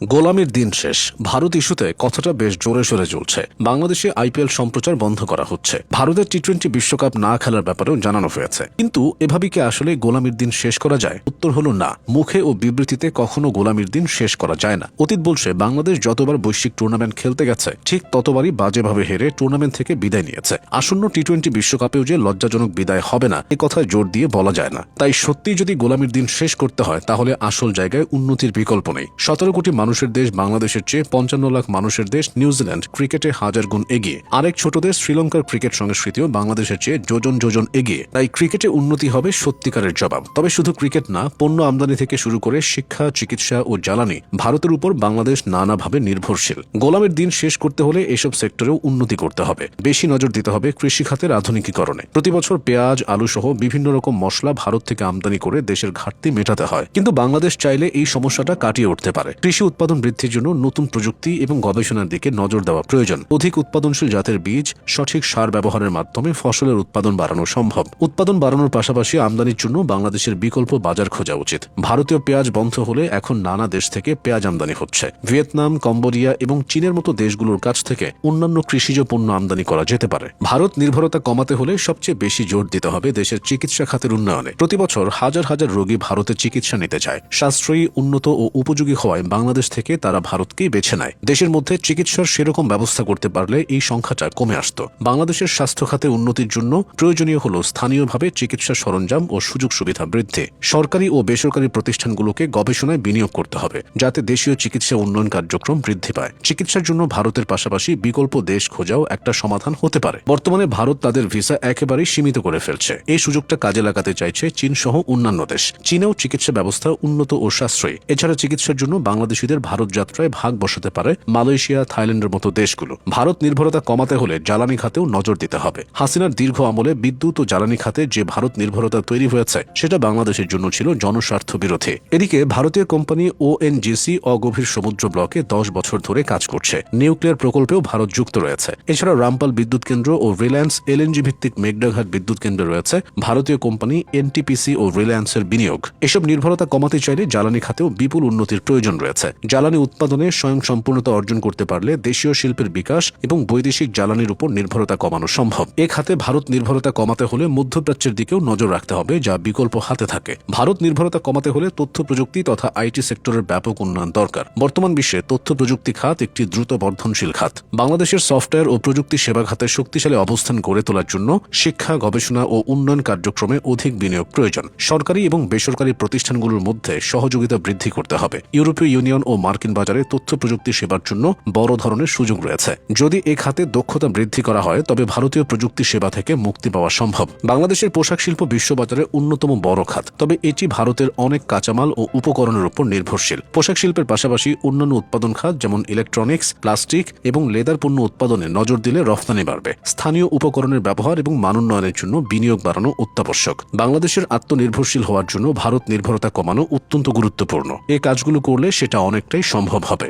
গোলামির দিন শেষ। ভারত ইস্যুতে কথাটা বেশ জোরে সোরে চলছে। বাংলাদেশে আইপিএল সম্প্রচার বন্ধ করা হচ্ছে। ভারতের টি-20 বিশ্বকাপ না খেলার ব্যাপারেও জানানো হয়েছে। কিন্তু এভাবে কি আসলে গোলামির দিন শেষ করা যায়? উত্তর হলো না। মুখে ও বিবৃতিতে কখনো গোলামির দিন শেষ করা যায় না। অতীত বলছে বাংলাদেশ যতবার বৈশ্বিক টুর্নামেন্ট খেলতে গেছে ঠিক ততবারই বাজেভাবে হেরে টুর্নামেন্ট থেকে বিদায় নিয়েছে। আসন্ন টি-20 বিশ্বকাপেও যে লজ্জাজনক বিদায় হবে না এ কথায় জোর দিয়ে বলা যায় না। তাই সত্যি যদি গোলামির দিন শেষ করতে হয় তাহলে আসল জায়গায় উন্নতির বিকল্প নেই। 17 কোটি মানুষের দেশ বাংলাদেশের চেয়ে 55 লাখ মানুষের দেশ নিউজিল্যান্ড ক্রিকেটে হাজার গুণ এগিয়ে। আরেক ছোট দেশ শ্রীলঙ্কার ক্রিকেট সংস্কৃতিও বাংলাদেশের চেয়ে যোজন যোজন এগিয়ে। তাই ক্রিকেটে উন্নতি হবে সত্যিকারের জবাব। তবে শুধু ক্রিকেট না, পণ্য আমদানি থেকে শুরু করে শিক্ষা, চিকিৎসা ও জ্বালানি ভারতের উপর বাংলাদেশ নানাভাবে নির্ভরশীল। গোলামের দিন শেষ করতে হলে এসব সেক্টরেও উন্নতি করতে হবে। বেশি নজর দিতে হবে কৃষি খাতের আধুনিকীকরণে। প্রতিবছর পেঁয়াজ, আলু সহ বিভিন্ন রকম মশলা ভারত থেকে আমদানি করে দেশের ঘাটতি মেটাতে হয়। কিন্তু বাংলাদেশ চাইলে এই সমস্যাটা কাটিয়ে উঠতে পারে। কৃষি উৎপাদন বৃদ্ধির জন্য নতুন প্রযুক্তি এবং গবেষণার দিকে নজর দেওয়া প্রয়োজন। অধিক উৎপাদনশীল জাতের বীজ, সঠিক সার ব্যবহারের মাধ্যমে ফসলের উৎপাদন বাড়ানো সম্ভব। উৎপাদন বাড়ানোর পাশাপাশি আমদানির জন্য বাংলাদেশের বিকল্প বাজার খোঁজা উচিত। ভারতীয় পেঁয়াজ বন্ধ হলে এখন নানা দেশ থেকে পেঁয়াজ আমদানি হচ্ছে। ভিয়েতনাম, কম্বোডিয়া এবং চীনের মতো দেশগুলোর কাছ থেকে অন্যান্য কৃষিজ পণ্য আমদানি করা যেতে পারে। ভারত নির্ভরতা কমাতে হলে সবচেয়ে বেশি জোর দিতে হবে দেশের চিকিৎসা খাতের উন্নয়নে। প্রতিবছর হাজার হাজার রোগী ভারতে চিকিৎসা নিতে চায়। সাশ্রয়ী, উন্নত ও উপযোগী হওয়ায় বাংলাদেশ থেকে তারা ভারতকেই বেছে নেয়। দেশের মধ্যে চিকিৎসার সেরকম ব্যবস্থা করতে পারলে এই সংখ্যাটা কমে আসত। বাংলাদেশের স্বাস্থ্য খাতে উন্নতির জন্য প্রয়োজনীয় হল স্থানীয়ভাবে চিকিৎসা সরঞ্জাম ও সুযোগ সুবিধা বৃদ্ধি। সরকারি ও বেসরকারি প্রতিষ্ঠানগুলোকে গবেষণায় বিনিয়োগ করতে হবে যাতে দেশীয় চিকিৎসা উন্নয়ন কার্যক্রম বৃদ্ধি পায়। চিকিৎসার জন্য ভারতের পাশাপাশি বিকল্প দেশ খোঁজাও একটা সমাধান হতে পারে। বর্তমানে ভারত তাদের ভিসা একেবারেই সীমিত করে ফেলছে। এই সুযোগটা কাজে লাগাতে চাইছে চীন সহ অন্যান্য দেশ। চীনেও চিকিৎসা ব্যবস্থা উন্নত ও সাশ্রয়ী। এছাড়া চিকিৎসার জন্য বাংলাদেশিদের ভারত যাত্রায় ভাগ বসাতে পারে মালয়েশিয়া, থাইল্যান্ডের মতো দেশগুলো। ভারত নির্ভরতা কমাতে হলে জ্বালানি খাতেও নজর দিতে হবে। হাসিনার দীর্ঘ আমলে বিদ্যুৎ ও জ্বালানি খাতে যে ভারত নির্ভরতা তৈরি হয়েছে সেটা বাংলাদেশের জন্য ছিল জনস্বার্থ বিরোধী। এদিকে ভারতীয় কোম্পানি ওএনজিসি অগভীর সমুদ্র ব্লকে 10 বছর ধরে কাজ করছে। নিউক্লিয়ার প্রকল্পেও ভারত যুক্ত রয়েছে। এছাড়া রামপাল বিদ্যুৎ কেন্দ্র ও রিলায়েন্স এলএনজি ভিত্তিক মেঘনাঘাট বিদ্যুৎ কেন্দ্রে রয়েছে ভারতীয় কোম্পানি এনটিপিসি ও রিলায়েন্সের বিনিয়োগ। এসব নির্ভরতা কমাতে চাইলে জ্বালানি খাতেও বিপুল উন্নতির প্রয়োজন রয়েছে। জ্বালানি উৎপাদনে স্বয়ংসম্পূর্ণতা অর্জন করতে পারলে দেশীয় শিল্পের বিকাশ এবং বৈদেশিক জ্বালানির উপর নির্ভরতা কমানো সম্ভব। এ খাতে ভারত নির্ভরতা কমাতে হলে মধ্যপ্রাচ্যের দিকেও নজর রাখতে হবে, যা বিকল্প হাতে থাকে। ভারত নির্ভরতা কমাতে হলে তথ্য প্রযুক্তি তথা আইটি সেক্টরের ব্যাপক উন্নয়ন দরকার। বর্তমান বিশ্বে তথ্য প্রযুক্তি খাত একটি দ্রুত বর্ধনশীল খাত। বাংলাদেশের সফটওয়্যার ও প্রযুক্তি সেবা খাতে শক্তিশালী অবস্থান গড়ে তোলার জন্য শিক্ষা, গবেষণা ও উন্নয়ন কার্যক্রমে অধিক বিনিয়োগ প্রয়োজন। সরকারি এবং বেসরকারি প্রতিষ্ঠানগুলোর মধ্যে সহযোগিতা বৃদ্ধি করতে হবে। ইউরোপীয় ইউনিয়ন ও মার্কিন বাজারে তথ্য প্রযুক্তি সেবার জন্য বড় ধরনের সুযোগ রয়েছে। যদি এ খাতে দক্ষতা বৃদ্ধি করা হয় তবে ভারতীয় প্রযুক্তি সেবা থেকে মুক্তি পাওয়া সম্ভব। বাংলাদেশের পোশাক শিল্প বিশ্ববাজারে অন্যতম বড় খাত, তবে এটি ভারতের অনেক কাঁচামাল ও উপকরণের উপর নির্ভরশীল। পোশাক শিল্পের পাশাপাশি অন্যান্য উৎপাদন খাত যেমন ইলেকট্রনিক্স, প্লাস্টিক এবং লেদার পণ্য উৎপাদনে নজর দিলে রফতানি বাড়বে। স্থানীয় উপকরণের ব্যবহার এবং মানোন্নয়নের জন্য বিনিয়োগ বাড়ানো অত্যাবশ্যক। বাংলাদেশের আত্মনির্ভরশীল হওয়ার জন্য ভারত নির্ভরতা কমানো অত্যন্ত গুরুত্বপূর্ণ। এই কাজগুলো করলে সেটা অনেকটাই সম্ভব হবে।